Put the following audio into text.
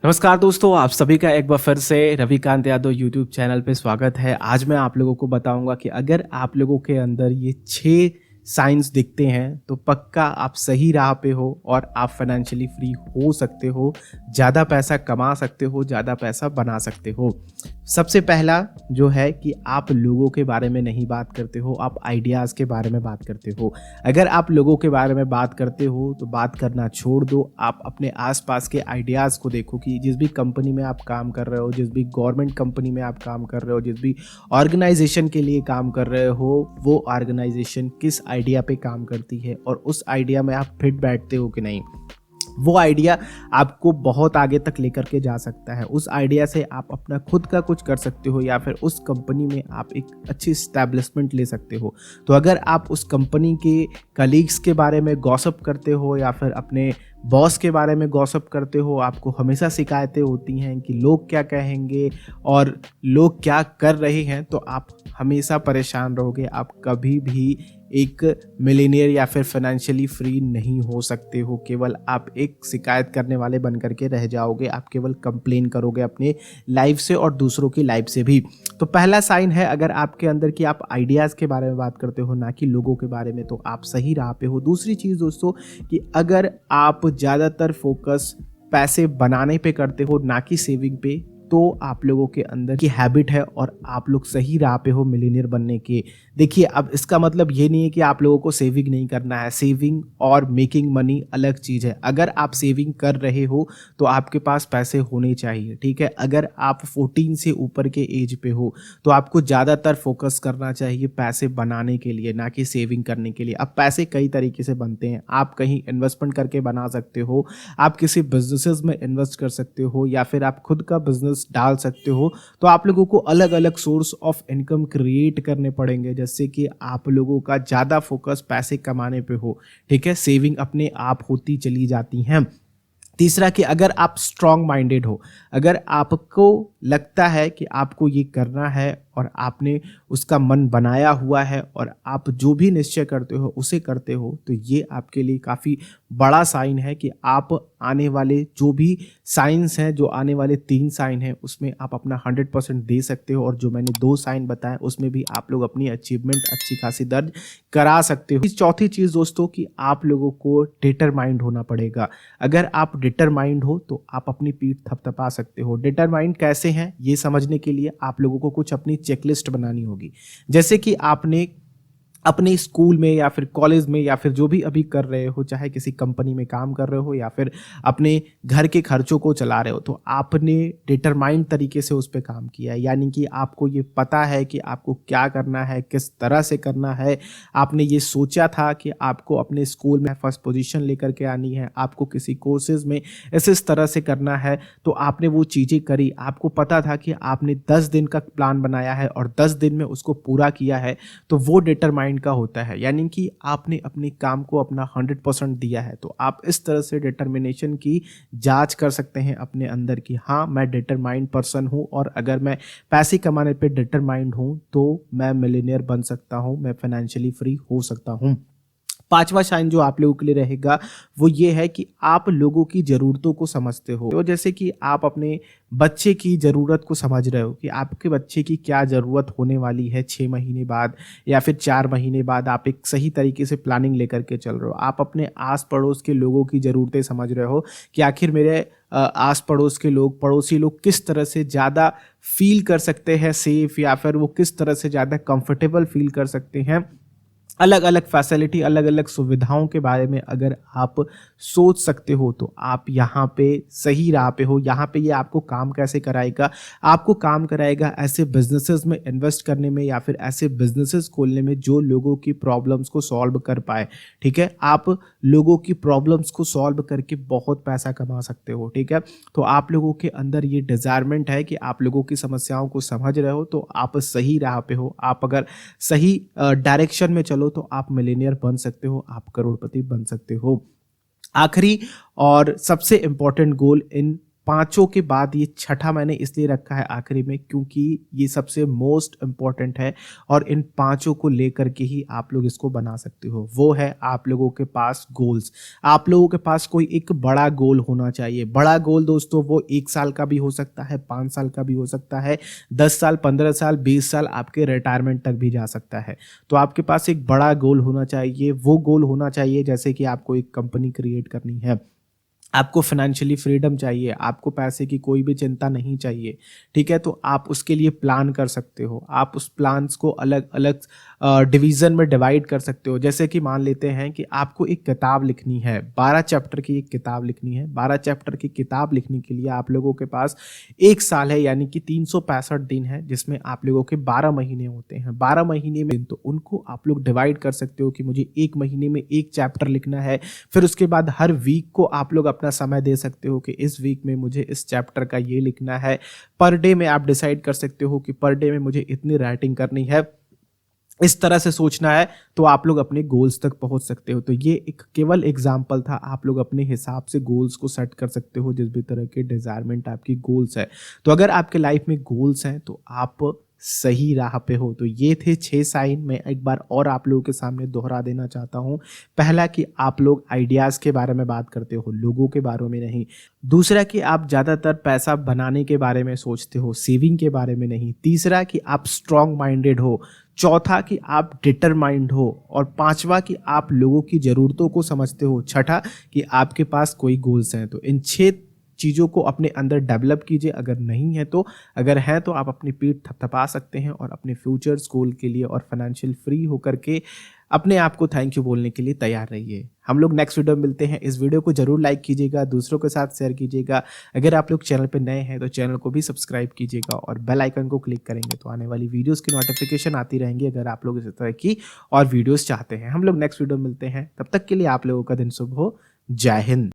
नमस्कार दोस्तों, आप सभी का एक बार फिर से रविकांत यादव यूट्यूब चैनल पे स्वागत है। आज मैं आप लोगों को बताऊंगा कि अगर आप लोगों के अंदर ये 6 साइंस दिखते हैं तो पक्का आप सही राह पे हो और आप फाइनेंशियली फ्री हो सकते हो, ज़्यादा पैसा कमा सकते हो, ज़्यादा पैसा बना सकते हो। सबसे पहला जो है कि आप लोगों के बारे में नहीं बात करते हो, आप आइडियाज़ के बारे में बात करते हो। अगर आप लोगों के बारे में बात करते हो तो बात करना छोड़ दो, आप अपने आसपास के आइडियाज़ को देखो कि जिस भी कंपनी में आप काम कर रहे हो, जिस भी गवर्नमेंट कंपनी में आप काम कर रहे हो, जिस भी ऑर्गेनाइजेशन के लिए काम कर रहे हो, वो ऑर्गेनाइजेशन किस आइडिया पे काम करती है और उस आइडिया में आप फिट बैठते हो कि नहीं। वो आइडिया आपको बहुत आगे तक लेकर के जा सकता है। उस आइडिया से आप अपना खुद का कुछ कर सकते हो या फिर उस कंपनी में आप एक अच्छी स्टैब्लिशमेंट ले सकते हो। तो अगर आप उस कंपनी के कलीग्स के बारे में गॉसिप करते हो या फिर अपने बॉस के बारे में गॉसिप करते हो, आपको हमेशा शिकायतें होती हैं कि लोग क्या कहेंगे और लोग क्या कर रहे हैं, तो आप हमेशा परेशान रहोगे। आप कभी भी एक मिलियनेयर या फिर फाइनेंशियली फ्री नहीं हो सकते हो। केवल आप एक शिकायत करने वाले बन करके रह जाओगे। आप केवल कंप्लेन करोगे अपने लाइफ से और दूसरों की लाइफ से भी। तो पहला साइन है अगर आपके अंदर कि आप आइडियाज़ के बारे में बात करते हो ना कि लोगों के बारे में, तो आप सही राह पे हो। दूसरी चीज़ दोस्तों कि अगर आप ज़्यादातर फोकस पैसे बनाने पे करते हो ना कि सेविंग पे, तो आप लोगों के अंदर की हैबिट है और आप लोग सही राह पे हो मिलियनेयर बनने के। देखिए, अब इसका मतलब ये नहीं है कि आप लोगों को सेविंग नहीं करना है। सेविंग और मेकिंग मनी अलग चीज़ है। अगर आप सेविंग कर रहे हो तो आपके पास पैसे होने चाहिए, ठीक है। अगर आप 14 से ऊपर के एज पे हो तो आपको ज़्यादातर फोकस करना चाहिए पैसे बनाने के लिए, ना कि सेविंग करने के लिए। अब पैसे कई तरीके से बनते हैं। आप कहीं इन्वेस्टमेंट करके बना सकते हो, आप किसी बिजनेसेस में इन्वेस्ट कर सकते हो या फिर आप खुद का बिजनेस डाल सकते हो। तो आप लोगों को अलग अलग सोर्स ऑफ इनकम क्रिएट करने पड़ेंगे, जैसे कि आप लोगों का ज़्यादा फोकस पैसे कमाने पे हो, ठीक है। सेविंग अपने आप होती चली जाती हैं। तीसरा कि अगर आप स्ट्रॉन्ग माइंडेड हो, अगर आपको लगता है कि आपको ये करना है और आपने उसका मन बनाया हुआ है और आप जो भी निश्चय करते हो उसे करते हो, तो ये आपके लिए काफ़ी बड़ा साइन है कि आप आने वाले जो भी साइंस हैं, जो आने वाले 3 साइन हैं, उसमें आप अपना 100% दे सकते हो। और जो मैंने 2 साइन बताए उसमें भी आप लोग अपनी अचीवमेंट अच्छी खासी दर्ज करा सकते हो। चौथी चीज़ दोस्तों कि आप लोगों को डिटरमाइंड होना पड़ेगा। अगर आप डिटरमाइंड हो तो आप अपनी पीठ थपथपा सकते हो। डिटरमाइंड कैसे हैं ये समझने के लिए आप लोगों को कुछ अपनी चेकलिस्ट बनानी होगी। जैसे कि आपने अपने स्कूल में या फिर कॉलेज में या फिर जो भी अभी कर रहे हो, चाहे किसी कंपनी में काम कर रहे हो या फिर अपने घर के खर्चों को चला रहे हो, तो आपने डिटरमाइंड तरीके से उस पर काम किया है। यानी कि आपको ये पता है कि आपको क्या करना है, किस तरह से करना है। आपने ये सोचा था कि आपको अपने स्कूल में फर्स्ट पोजीशन लेकर के आनी है, आपको किसी कोर्सेज में इस तरह से करना है, तो आपने वो चीज़ें करी। आपको पता था कि आपने 10 दिन का प्लान बनाया है और 10 दिन में उसको पूरा किया है, तो वो डिटरमाइंड का होता है। यानी कि आपने अपने काम को अपना 100% दिया है। तो आप इस तरह से डिटर्मिनेशन की जांच कर सकते हैं अपने अंदर कि हाँ, मैं डिटरमाइंड पर्सन हूँ और अगर मैं पैसे कमाने पे डिटरमाइंड हूँ तो मैं मिलियनेयर बन सकता हूँ, मैं फाइनेंशियली फ्री हो सकता हूँ। पांचवा साइन जो आप लोगों के लिए रहेगा वो ये है कि आप लोगों की ज़रूरतों को समझते हो। तो जैसे कि आप अपने बच्चे की ज़रूरत को समझ रहे हो कि आपके बच्चे की क्या ज़रूरत होने वाली है 6 महीने बाद या फिर 4 महीने बाद। आप एक सही तरीके से प्लानिंग लेकर के चल रहे हो। आप अपने आस पड़ोस के लोगों की ज़रूरतें समझ रहे हो कि आखिर मेरे आस पड़ोस के लोग, पड़ोसी लोग किस तरह से ज़्यादा फील कर सकते हैं सेफ, या फिर वो किस तरह से ज़्यादा कंफर्टेबल फील कर सकते हैं। अलग अलग फैसिलिटी, अलग अलग सुविधाओं के बारे में अगर आप सोच सकते हो तो आप यहाँ पे सही राह पे हो। यहाँ पे ये आपको काम कैसे कराएगा? आपको काम कराएगा ऐसे बिजनेसेस में इन्वेस्ट करने में या फिर ऐसे बिजनेसेस खोलने में जो लोगों की प्रॉब्लम्स को सॉल्व कर पाए, ठीक है। आप लोगों की प्रॉब्लम्स को सॉल्व करके बहुत पैसा कमा सकते हो, ठीक है। तो आप लोगों के अंदर ये डिज़ायरमेंट है कि आप लोगों की समस्याओं को समझ रहे हो, तो आप सही राह पे हो। आप अगर सही डायरेक्शन में चलो तो आप मिलियनियर बन सकते हो, आप करोड़पति बन सकते हो। आखिरी और सबसे इंपॉर्टेंट गोल इन पांचों के बाद ये छठा मैंने इसलिए रखा है आखिरी में क्योंकि ये सबसे मोस्ट इम्पॉर्टेंट है और इन पांचों को लेकर के ही आप लोग इसको बना सकते हो। वो है आप लोगों के पास गोल्स। आप लोगों के पास कोई एक बड़ा गोल होना चाहिए। बड़ा गोल दोस्तों वो 1 साल का भी हो सकता है, 5 साल का भी हो सकता है, 10 साल, 15 साल, 20 साल, आपके रिटायरमेंट तक भी जा सकता है। तो आपके पास एक बड़ा गोल होना चाहिए। वो गोल होना चाहिए जैसे कि आपको एक कंपनी क्रिएट करनी है, आपको फाइनेंशियली फ्रीडम चाहिए, आपको पैसे की कोई भी चिंता नहीं चाहिए, ठीक है। तो आप उसके लिए प्लान कर सकते हो। आप उस प्लान्स को अलग अलग डिवीज़न में डिवाइड कर सकते हो। जैसे कि मान लेते हैं कि आपको एक किताब लिखनी है, 12 चैप्टर की एक किताब लिखनी है। 12 चैप्टर की किताब लिखने के लिए आप लोगों के पास 1 साल है, यानी कि 365 दिन है, जिसमें आप लोगों के 12 महीने होते हैं। 12 महीने में तो उनको आप लोग डिवाइड कर सकते हो कि मुझे 1 महीने में 1 चैप्टर लिखना है। फिर उसके बाद हर वीक को आप लोग अपना समय दे सकते हो कि इस वीक में मुझे इस चैप्टर का ये लिखना है। पर डे में आप डिसाइड कर सकते हो कि पर डे में मुझे इतनी राइटिंग करनी है। इस तरह से सोचना है तो आप लोग अपने गोल्स तक पहुंच सकते हो। तो ये एक केवल एग्जाम्पल था। आप लोग अपने हिसाब से गोल्स को सेट कर सकते हो, जिस भी तरह के डिजायरमेंट आपकी गोल्स है। तो अगर आपके लाइफ में गोल्स हैं तो आप सही राह पे हो। तो ये थे 6 साइन। मैं एक बार और आप लोगों के सामने दोहरा देना चाहता हूँ। पहला कि आप लोग आइडियाज़ के बारे में बात करते हो, लोगों के बारे में नहीं। दूसरा कि आप ज़्यादातर पैसा बनाने के बारे में सोचते हो, सेविंग के बारे में नहीं। तीसरा कि आप स्ट्रॉन्ग माइंडेड हो। चौथा कि आप डिटरमाइंड हो। और पांचवा कि आप लोगों की ज़रूरतों को समझते हो। छठा कि आपके पास कोई गोल्स हैं। तो इन 6 चीज़ों को अपने अंदर डेवलप कीजिए। अगर नहीं है तो, अगर है तो आप अपनी पीठ थपथपा सकते हैं और अपने फ्यूचर्स गोल के लिए और फाइनेंशियल फ्री होकर के अपने आप को थैंक यू बोलने के लिए तैयार रहिए। हम लोग नेक्स्ट वीडियो में मिलते हैं। इस वीडियो को जरूर लाइक कीजिएगा, दूसरों के साथ शेयर कीजिएगा। अगर आप लोग चैनल पर नए हैं तो चैनल को भी सब्सक्राइब कीजिएगा और बेल आइकन को क्लिक करेंगे तो आने वाली वीडियोस की नोटिफिकेशन आती रहेंगी। अगर आप लोग इस तरह की और वीडियोस चाहते हैं। हम लोग नेक्स्ट वीडियो में मिलते हैं। तब तक के लिए आप लोगों का दिन शुभ हो। जय हिंद।